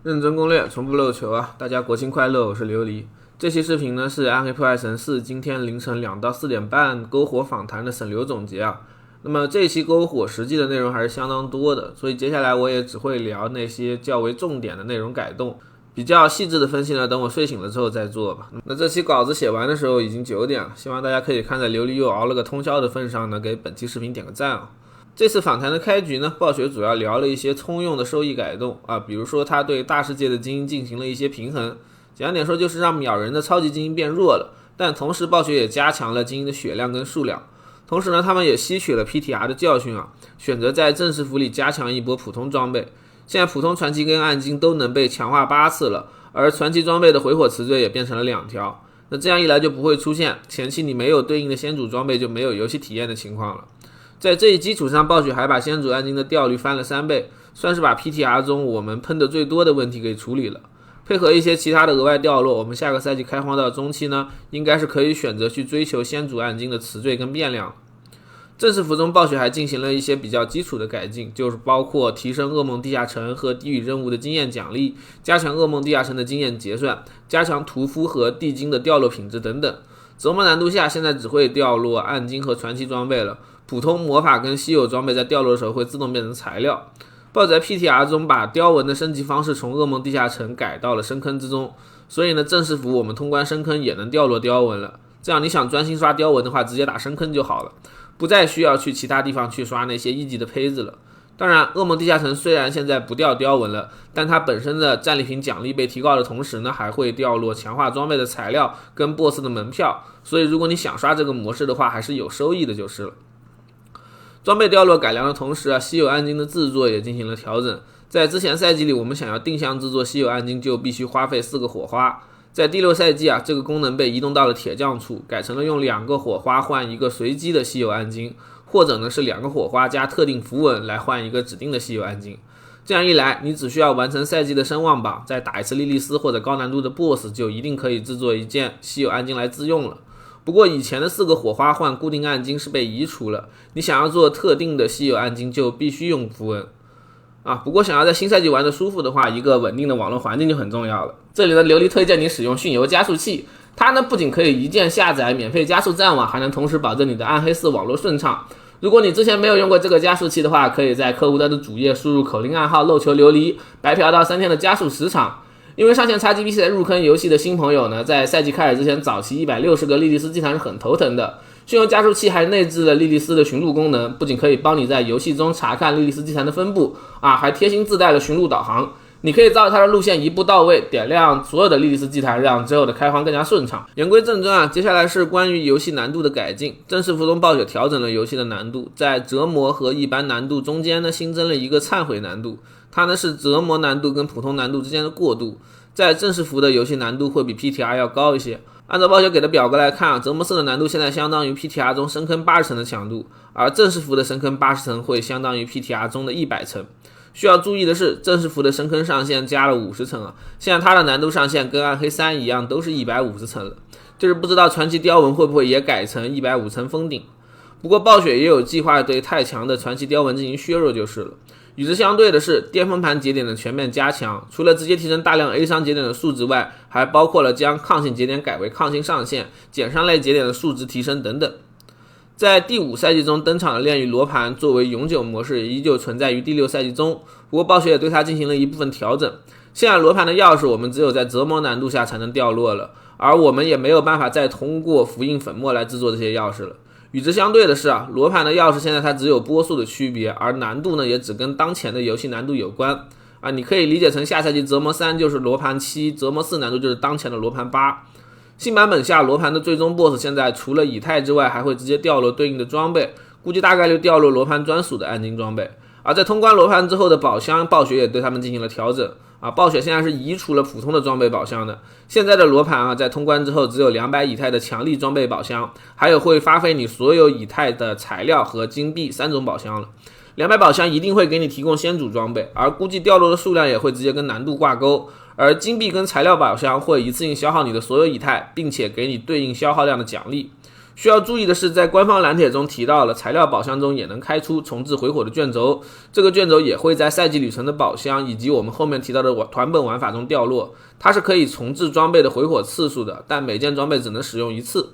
认真攻略，从不漏球啊！大家国庆快乐，我是琉璃。这期视频呢是《暗黑破坏神4》今天凌晨2到4点半篝火访谈的省流总结啊。那么这一期篝火实际的内容还是相当多的，所以接下来我也只会聊那些较为重点的内容改动，比较细致的分析呢，等我睡醒了之后再做吧。那这期稿子写完的时候已经9点了，希望大家可以看在琉璃又熬了个通宵的份上呢，给本期视频点个赞啊。这次访谈的开局呢，暴雪主要聊了一些通用的收益改动啊，比如说他对大世界的精英进行了一些平衡，简单点说就是让秒人的超级精英变弱了，但同时暴雪也加强了精英的血量跟数量，同时呢，他们也吸取了 PTR 的教训啊，选择在正式服里加强一波普通装备，现在普通传奇跟暗金都能被强化8次了，而传奇装备的回火词缀也变成了2条，那这样一来就不会出现前期你没有对应的先祖装备就没有游戏体验的情况了。在这一基础上，暴雪还把先祖暗金的掉率翻了3倍，算是把 PTR 中我们喷的最多的问题给处理了。配合一些其他的额外掉落，我们下个赛季开荒到中期呢，应该是可以选择去追求先祖暗金的词缀跟变量。正式服中，暴雪还进行了一些比较基础的改进，就是包括提升噩梦地下城和地狱任务的经验奖励，加强噩梦地下城的经验结算，加强屠夫和地精的掉落品质等等。折磨难度下，现在只会掉落暗金和传奇装备了，普通魔法跟稀有装备在掉落的时候会自动变成材料。暴雪在 PTR 中把雕纹的升级方式从噩梦地下城改到了深坑之中，所以呢，正式服我们通关深坑也能掉落雕纹了。这样你想专心刷雕纹的话，直接打深坑就好了，不再需要去其他地方去刷那些1级的胚子了。当然，噩梦地下城虽然现在不掉雕纹了，但它本身的战利品奖励被提高的同时呢，还会掉落强化装备的材料跟 BOSS 的门票，所以如果你想刷这个模式的话，还是有收益的就是了。装备掉落改良的同时啊，稀有暗金的制作也进行了调整。在之前赛季里，我们想要定向制作稀有暗金就必须花费4个火花，在第6赛季啊，这个功能被移动到了铁匠处，改成了用2个火花换一个随机的稀有暗金，或者呢是2个火花加特定符文来换一个指定的稀有暗金。这样一来，你只需要完成赛季的声望榜，再打一次莉莉丝或者高难度的 BOSS， 就一定可以制作一件稀有暗金来自用了。不过以前的4个火花换固定暗金是被移除了，你想要做特定的稀有暗金就必须用符文啊。不过想要在新赛季玩得舒服的话，一个稳定的网络环境就很重要了。这里的琉璃推荐你使用迅游加速器，它呢不仅可以一键下载免费加速战网，还能同时保证你的暗黑4网络顺畅。如果你之前没有用过这个加速器的话，可以在客户端的主页输入口令暗号漏球琉璃，白嫖到3天的加速时长。因为上线 XGP 在入坑游戏的新朋友呢，在赛季开始之前早期160个莉莉丝祭坛是很头疼的。迅游加速器还内置了莉莉丝的寻路功能，不仅可以帮你在游戏中查看莉莉丝祭坛的分布啊，还贴心自带了寻路导航。你可以照着它的路线一步到位，点亮所有的莉莉丝祭坛，让之后的开荒更加顺畅。言归正传啊，接下来是关于游戏难度的改进。正式服中，暴雪调整了游戏的难度，在折磨和一般难度中间呢，新增了一个忏悔难度，它呢是折磨难度跟普通难度之间的过渡。在正式服的游戏难度会比 PTR 要高一些。按照暴雪给的表格来看啊，折磨4的难度现在相当于 PTR 中深坑80层的强度，而正式服的深坑80层会相当于 PTR 中的100层。需要注意的是，正式服的深坑上限加了50层啊，现在它的难度上限跟暗黑3一样，都是150层了。就是不知道传奇雕纹会不会也改成150层封顶。不过暴雪也有计划对太强的传奇雕纹进行削弱就是了。与之相对的是，巅峰盘节点的全面加强，除了直接提升大量 A 伤节点的数值外，还包括了将抗性节点改为抗性上限，减伤类节点的数值提升等等。在第5赛季中登场的炼狱罗盘作为永久模式也依旧存在于第6赛季中，不过暴雪也对它进行了一部分调整。现在罗盘的钥匙我们只有在折磨难度下才能掉落了，而我们也没有办法再通过符印粉末来制作这些钥匙了。与之相对的是啊，罗盘的钥匙现在它只有波数的区别，而难度呢也只跟当前的游戏难度有关啊。你可以理解成下赛季折磨3就是罗盘7，折磨4难度就是当前的罗盘8。新版本下罗盘的最终 BOSS 现在除了以太之外，还会直接掉落对应的装备，估计大概率掉落罗盘专属的暗金装备。而在通关罗盘之后的宝箱，暴雪也对他们进行了调整啊。暴雪现在是移除了普通的装备宝箱的，现在的罗盘啊，在通关之后只有200以太的强力装备宝箱，还有会发挥你所有以太的材料和金币3种宝箱了。200宝箱一定会给你提供先祖装备，而估计掉落的数量也会直接跟难度挂钩。而金币跟材料宝箱会一次性消耗你的所有以太，并且给你对应消耗量的奖励。需要注意的是，在官方蓝帖中提到了材料宝箱中也能开出重置回火的卷轴，这个卷轴也会在赛季旅程的宝箱以及我们后面提到的团本玩法中掉落，它是可以重置装备的回火次数的，但每件装备只能使用一次。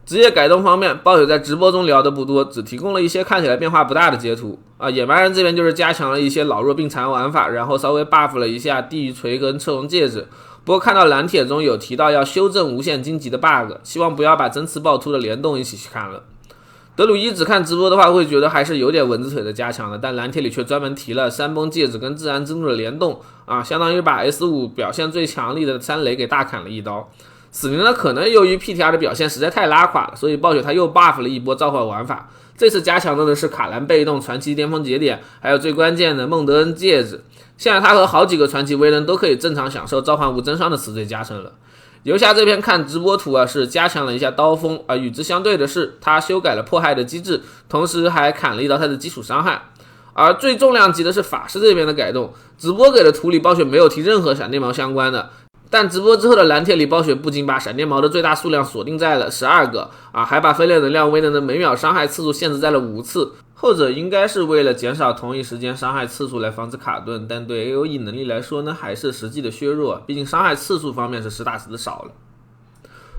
职业改动方面，暴雪在直播中聊的不多，只提供了一些看起来变化不大的截图野蛮人这边就是加强了一些老弱病残玩法，然后稍微 buff 了一下地狱锤跟赤龙戒指。不过看到蓝帖中有提到要修正无限荆棘的 bug， 希望不要把针刺暴突的联动一起去看了。德鲁伊只看直播的话会觉得还是有点蚊子腿的加强的，但蓝帖里却专门提了山崩戒指跟自然之怒的联动相当于把 S5 表现最强力的山雷给大砍了一刀。死灵呢，可能由于 PTR 的表现实在太拉垮了，所以暴雪他又 buff 了一波召唤玩法。这次加强的是卡兰被动、传奇巅峰节点，还有最关键的孟德恩戒指。现在他和好几个传奇威人都可以正常享受召唤物真伤的词缀加成了。游侠这边看直播图是加强了一下刀锋，而与之相对的是，他修改了迫害的机制，同时还砍了一刀他的基础伤害。而最重量级的是法师这边的改动，直播给的图里暴雪没有提任何闪电矛相关的。但直播之后的蓝帖里，暴雪不仅把闪电矛的最大数量锁定在了12个还把分裂能量威能的每秒伤害次数限制在了5次，后者应该是为了减少同一时间伤害次数来防止卡顿，但对 AoE 能力来说呢，还是实际的削弱，毕竟伤害次数方面是实打实的少了。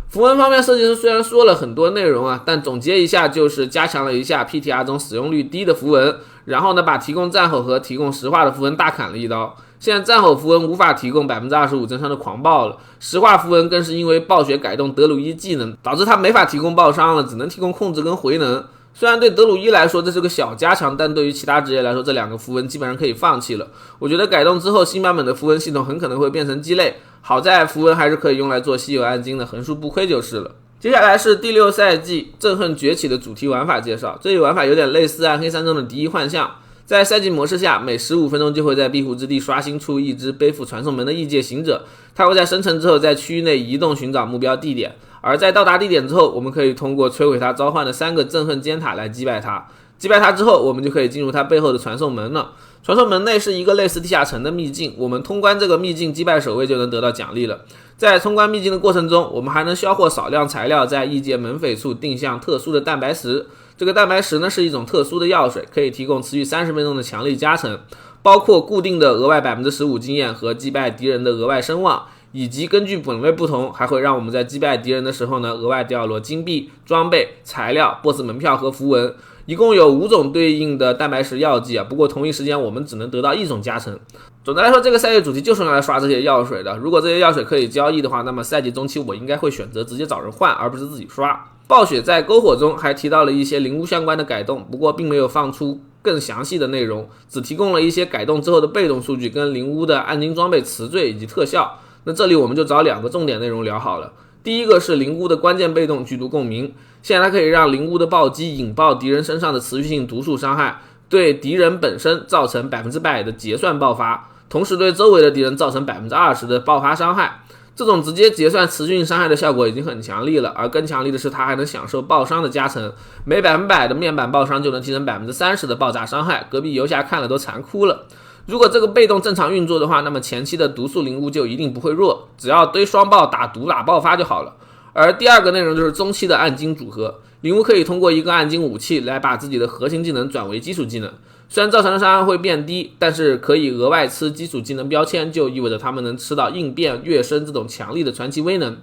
符文方面，设计师虽然说了很多内容但总结一下就是加强了一下 PTR 中使用率低的符文，然后呢把提供战吼和提供石化的符文大砍了一刀。现在战吼符文无法提供 25% 真伤的狂暴了，石化符文更是因为暴雪改动德鲁伊技能，导致他没法提供爆伤了，只能提供控制跟回能。虽然对德鲁伊来说这是个小加强，但对于其他职业来说，这两个符文基本上可以放弃了。我觉得改动之后，新版本的符文系统很可能会变成鸡肋，好在符文还是可以用来做稀有暗金的，横竖不亏就是了。接下来是第6赛季憎恨崛起的主题玩法介绍，这一玩法有点类似暗黑3中的敌意幻象。在赛季模式下，每15分钟就会在庇护之地刷新出一只背负传送门的异界行者，他会在生成之后在区域内移动寻找目标地点，而在到达地点之后，我们可以通过摧毁他召唤的3个憎恨尖塔来击败他。击败他之后，我们就可以进入他背后的传送门了。传送门内是一个类似地下城的秘境，我们通关这个秘境击败守卫就能得到奖励了。在通关秘境的过程中，我们还能销获少量材料，在异界门扉处定向特殊的蛋白石。这个蛋白石呢是一种特殊的药水，可以提供持续30分钟的强力加成，包括固定的额外 15% 经验和击败敌人的额外声望，以及根据本类不同，还会让我们在击败敌人的时候呢额外掉落金币、装备、材料、BOSS 门票和符文。一共有5种对应的蛋白石药剂不过同一时间我们只能得到1种加成。总的来说，这个赛季主题就是用来刷这些药水的，如果这些药水可以交易的话，那么赛季中期我应该会选择直接找人换，而不是自己刷。暴雪在篝火中还提到了一些灵巫相关的改动，不过并没有放出更详细的内容，只提供了一些改动之后的被动数据跟灵巫的暗金装备词缀以及特效。那这里我们就找2个重点内容聊好了。第一个是灵巫的关键被动剧毒共鸣，现在它可以让灵巫的暴击引爆敌人身上的持续性毒素伤害，对敌人本身造成 100% 的结算爆发，同时对周围的敌人造成 20% 的爆发伤害。这种直接结算持续性伤害的效果已经很强力了，而更强力的是它还能享受爆伤的加成，每100%的面板爆伤就能提升 30% 的爆炸伤害，隔壁游侠看了都残哭了。如果这个被动正常运作的话，那么前期的毒素灵巫就一定不会弱，只要堆双爆打毒打爆发就好了。而第2个内容就是中期的暗金组合，灵巫可以通过一个暗金武器来把自己的核心技能转为基础技能，虽然造成的伤害会变低，但是可以额外吃基础技能标签，就意味着他们能吃到应变、跃升这种强力的传奇威能。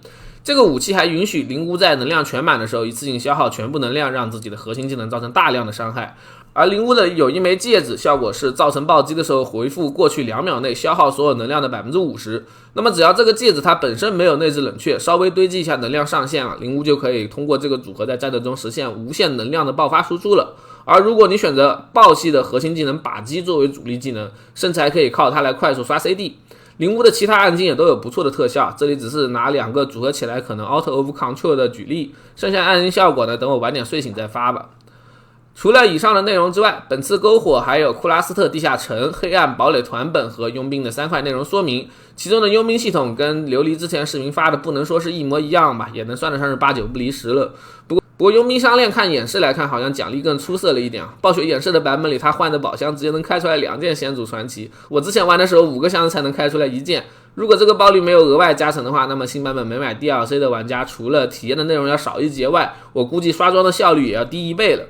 这个武器还允许灵巫在能量全满的时候一次性消耗全部能量，让自己的核心技能造成大量的伤害。而灵巫的有一枚戒指，效果是造成暴击的时候回复过去2秒内消耗所有能量的 50%。 那么只要这个戒指它本身没有内置冷却，稍微堆积一下能量上限了，灵巫就可以通过这个组合在战斗中实现无限能量的爆发输出了。而如果你选择暴系的核心技能靶击作为主力技能，甚至还可以靠它来快速刷 CD。 灵巫的其他暗金也都有不错的特效，这里只是拿2个组合起来可能 out of control 的举例，剩下暗金效果呢，等我晚点睡醒再发吧。除了以上的内容之外，本次篝火还有库拉斯特地下城、黑暗堡垒团本和佣兵的3块内容说明，其中的佣兵系统跟琉璃之前视频发的不能说是一模一样吧，也能算得上是8-9不离10了。不不过佣兵项链看演示来看，好像奖励更出色了一点啊。暴雪演示的版本里，他换的宝箱直接能开出来2件先祖传奇，我之前玩的时候5个箱子才能开出来1件。如果这个包率没有额外加成的话，那么新版本没买 DLC 的玩家，除了体验的内容要少1节外，我估计刷装的效率也要低1倍了。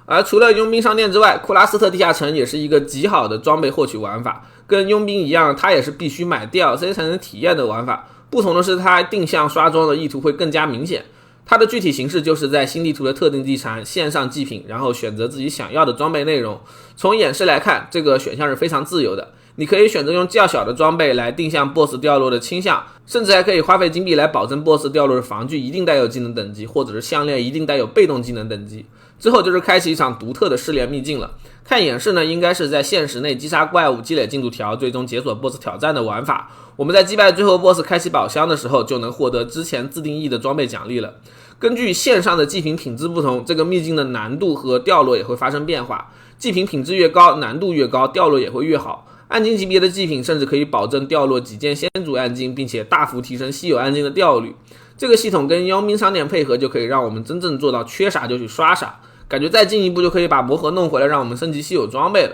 而除了佣兵商店之外，库拉斯特地下城也是一个极好的装备获取玩法，跟佣兵一样，它也是必须买 DLC 才能体验的玩法。不同的是，它定向刷装的意图会更加明显。它的具体形式就是在新地图的特定地产线上祭品，然后选择自己想要的装备内容。从演示来看，这个选项是非常自由的，你可以选择用较小的装备来定向 BOSS 掉落的倾向，甚至还可以花费金币来保证 BOSS 掉落的防具一定带有技能等级，或者是项链一定带有被动技能等级。之后就是开启一场独特的试炼秘境了。看演示呢，应该是在现实内击杀怪物、积累进度条，最终解锁 BOSS 挑战的玩法。我们在击败最后 BOSS 开启宝箱的时候，就能获得之前自定义的装备奖励了。根据线上的祭品品质不同，这个秘境的难度和掉落也会发生变化。祭品品质越高，难度越高，掉落也会越好。暗金级别的祭品甚至可以保证掉落几件先祖暗金，并且大幅提升稀有暗金的掉率。这个系统跟佣兵商店配合，就可以让我们真正做到缺啥就去刷啥，感觉再进一步就可以把魔盒弄回来，让我们升级稀有装备了。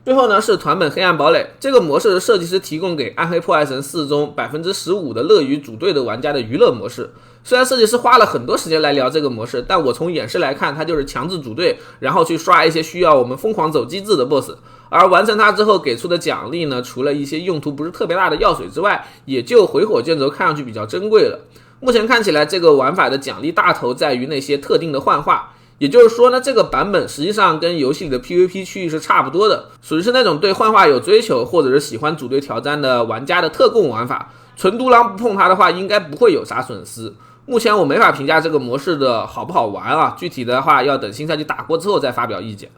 最后呢是团本黑暗堡垒，这个模式的设计师提供给暗黑破坏神4中 15% 的乐于组队的玩家的娱乐模式。虽然设计师花了很多时间来聊这个模式，但我从演示来看，它就是强制组队，然后去刷一些需要我们疯狂走机制的 BOSS， 而完成它之后给出的奖励呢，除了一些用途不是特别大的药水之外，也就回火箭轴看上去比较珍贵了。目前看起来，这个玩法的奖励大头在于那些特定的幻化。也就是说呢，这个版本实际上跟游戏里的 PVP 区域是差不多的，属于是那种对幻化有追求，或者是喜欢组队挑战的玩家的特供玩法。纯独狼不碰它的话，应该不会有啥损失。目前我没法评价这个模式的好不好玩啊，具体的话要等新赛季打过之后再发表意见。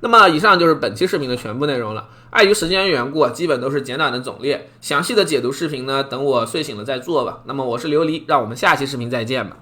那么以上就是本期视频的全部内容了。碍于时间缘故，基本都是简短的总列，详细的解读视频呢，等我睡醒了再做吧。那么我是琉璃，让我们下期视频再见吧。